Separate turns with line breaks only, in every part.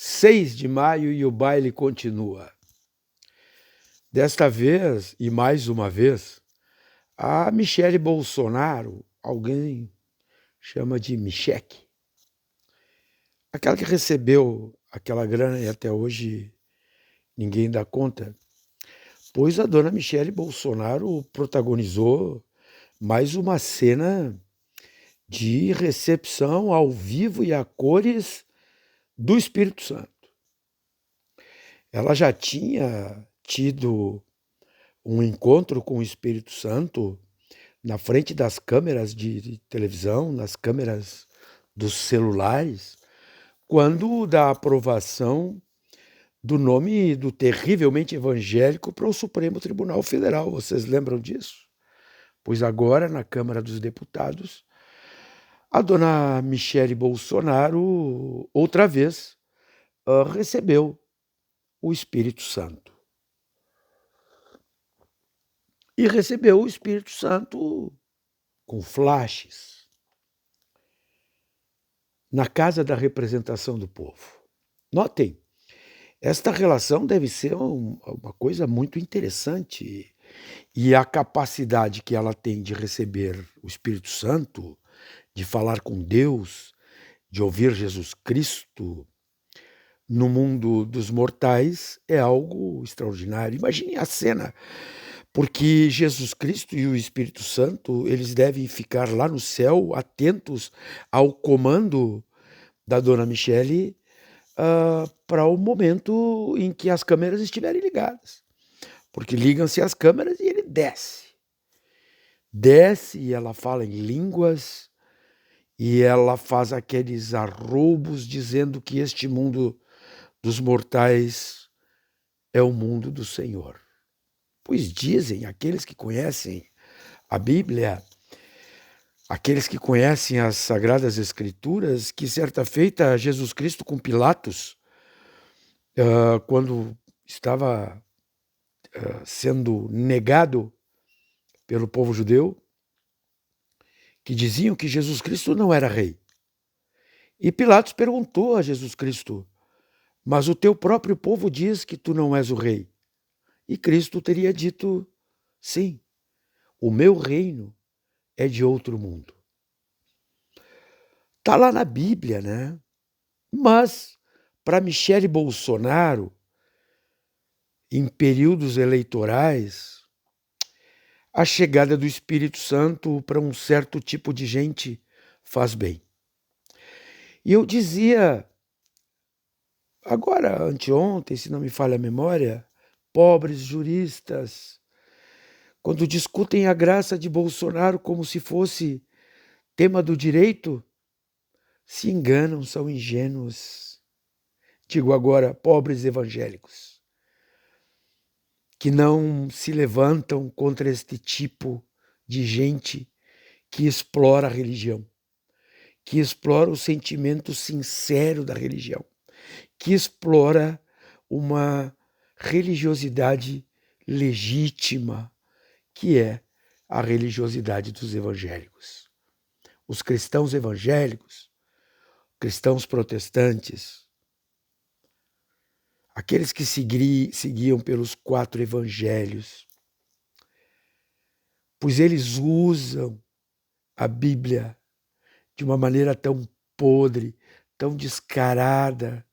6 de maio e o baile continua. Desta vez, e mais uma vez, a Michele Bolsonaro, alguém chama de Micheque, aquela que recebeu aquela grana e até hoje ninguém dá conta, pois a dona Michele Bolsonaro protagonizou mais uma cena de recepção ao vivo e a cores do Espírito Santo. Ela já tinha tido um encontro com o Espírito Santo na frente das câmeras de televisão, nas câmeras dos celulares, quando da aprovação do nome do terrivelmente evangélico para o Supremo Tribunal Federal. Vocês lembram disso? Pois agora, na Câmara dos Deputados, a dona Michele Bolsonaro, outra vez, recebeu o Espírito Santo. E recebeu o Espírito Santo com flashes na Casa da Representação do Povo. Notem, esta relação deve ser uma coisa muito interessante e a capacidade que ela tem de receber o Espírito Santo, de falar com Deus, de ouvir Jesus Cristo no mundo dos mortais é algo extraordinário. Imagine a cena, porque Jesus Cristo e o Espírito Santo, eles devem ficar lá no céu, atentos ao comando da dona Michele, para o momento em que as câmeras estiverem ligadas. Porque ligam-se as câmeras e ele desce. Desce e ela fala em línguas, e ela faz aqueles arroubos dizendo que este mundo dos mortais é o mundo do Senhor. Pois dizem aqueles que conhecem a Bíblia, aqueles que conhecem as Sagradas Escrituras, que certa feita Jesus Cristo com Pilatos, quando estava sendo negado pelo povo judeu, que diziam que Jesus Cristo não era rei. E Pilatos perguntou a Jesus Cristo: mas o teu próprio povo diz que tu não és o rei. E Cristo teria dito: sim, o meu reino é de outro mundo. Está lá na Bíblia, né? Mas, para Michele Bolsonaro, em períodos eleitorais, a chegada do Espírito Santo para um certo tipo de gente faz bem. E eu dizia, agora, anteontem, se não me falha a memória, pobres juristas, quando discutem a graça de Bolsonaro como se fosse tema do direito, se enganam, são ingênuos. Digo agora, pobres evangélicos, que não se levantam contra este tipo de gente que explora a religião, que explora o sentimento sincero da religião, que explora uma religiosidade legítima, que é a religiosidade dos evangélicos. Os cristãos evangélicos, cristãos protestantes, aqueles que seguiam pelos 4 evangelhos, pois eles usam a Bíblia de uma maneira tão podre, tão descarada,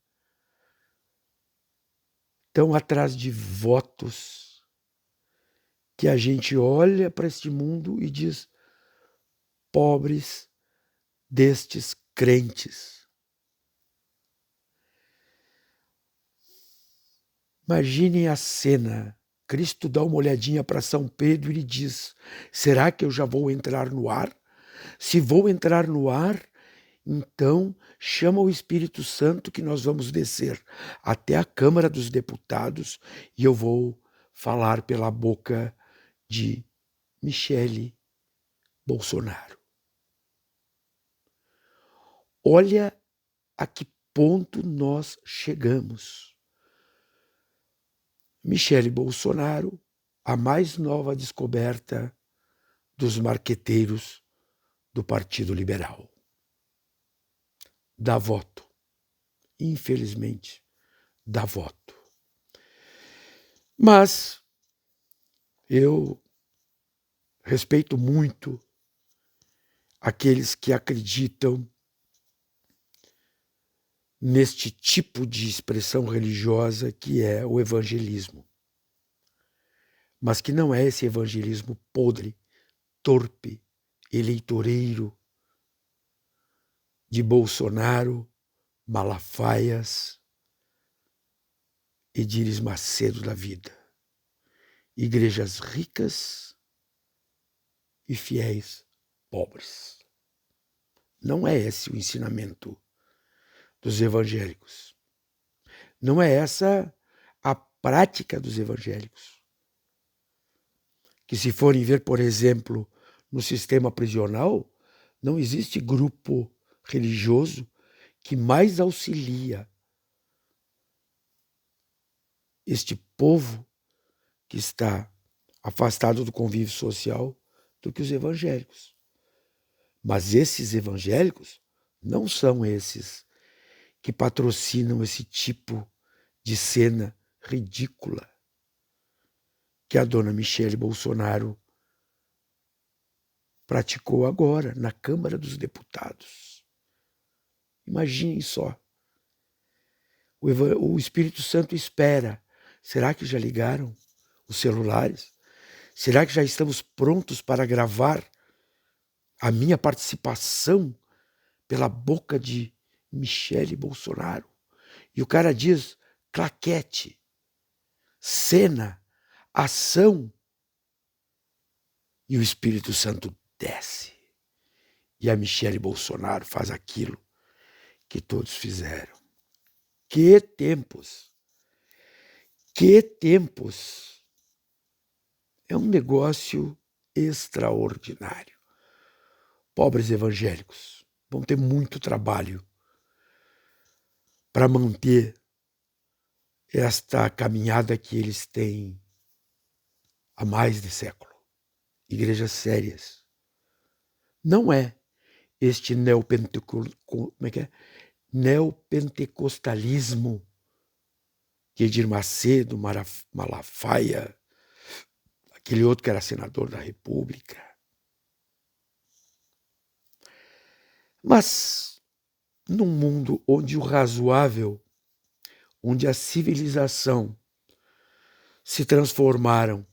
tão atrás de votos, que a gente olha para este mundo e diz: pobres destes crentes. Imaginem a cena. Cristo dá uma olhadinha para São Pedro e lhe diz: será que eu já vou entrar no ar? Se vou entrar no ar, então chama o Espírito Santo que nós vamos descer até a Câmara dos Deputados e eu vou falar pela boca de Michele Bolsonaro. Olha a que ponto nós chegamos. Michele Bolsonaro, a mais nova descoberta dos marqueteiros do Partido Liberal. Dá voto, infelizmente, dá voto. Mas eu respeito muito aqueles que acreditam neste tipo de expressão religiosa que é o evangelismo. Mas que não é esse evangelismo podre, torpe, eleitoreiro, de Bolsonaro, Malafaias e Dires Macedo da vida. Igrejas ricas e fiéis pobres. Não é esse o ensinamento dos evangélicos. Não é essa a prática dos evangélicos. Que se forem ver, por exemplo, no sistema prisional, não existe grupo religioso que mais auxilia este povo que está afastado do convívio social do que os evangélicos. Mas esses evangélicos não são esses que patrocinam esse tipo de cena ridícula que a dona Michele Bolsonaro praticou agora na Câmara dos Deputados. Imaginem só. O Espírito Santo espera. Será que já ligaram os celulares? Será que já estamos prontos para gravar a minha participação pela boca de Michele Bolsonaro? E o cara diz claquete, cena, ação. E o Espírito Santo desce. E a Michele Bolsonaro faz aquilo que todos fizeram. Que tempos! Que tempos! É um negócio extraordinário. Pobres evangélicos vão ter muito trabalho para manter esta caminhada que eles têm há mais de século. Igrejas sérias. Não é este neopentecostalismo que Edir Macedo, Malafaia, aquele outro que era senador da República. Mas num mundo onde o razoável, onde a civilização se transformaram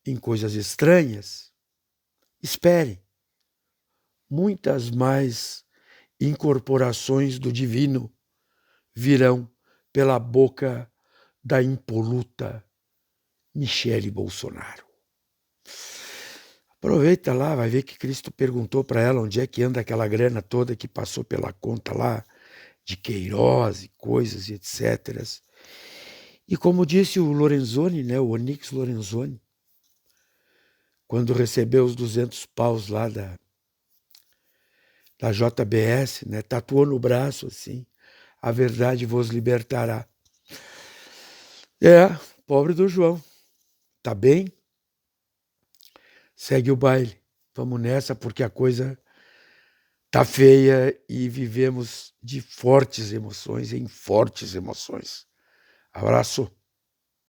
em coisas estranhas, espere, muitas mais incorporações do divino virão pela boca da impoluta Michele Bolsonaro. Aproveita lá, vai ver que Cristo perguntou para ela onde é que anda aquela grana toda que passou pela conta lá de Queiroz e coisas e etc. E como disse o Lorenzoni, né, o Onyx Lorenzoni, quando recebeu os 200 paus lá da JBS, né, tatuou no braço assim, a verdade vos libertará. Pobre do João, tá bem? Segue o baile, vamos nessa porque a coisa tá feia e vivemos de fortes emoções, em fortes emoções. Abraço.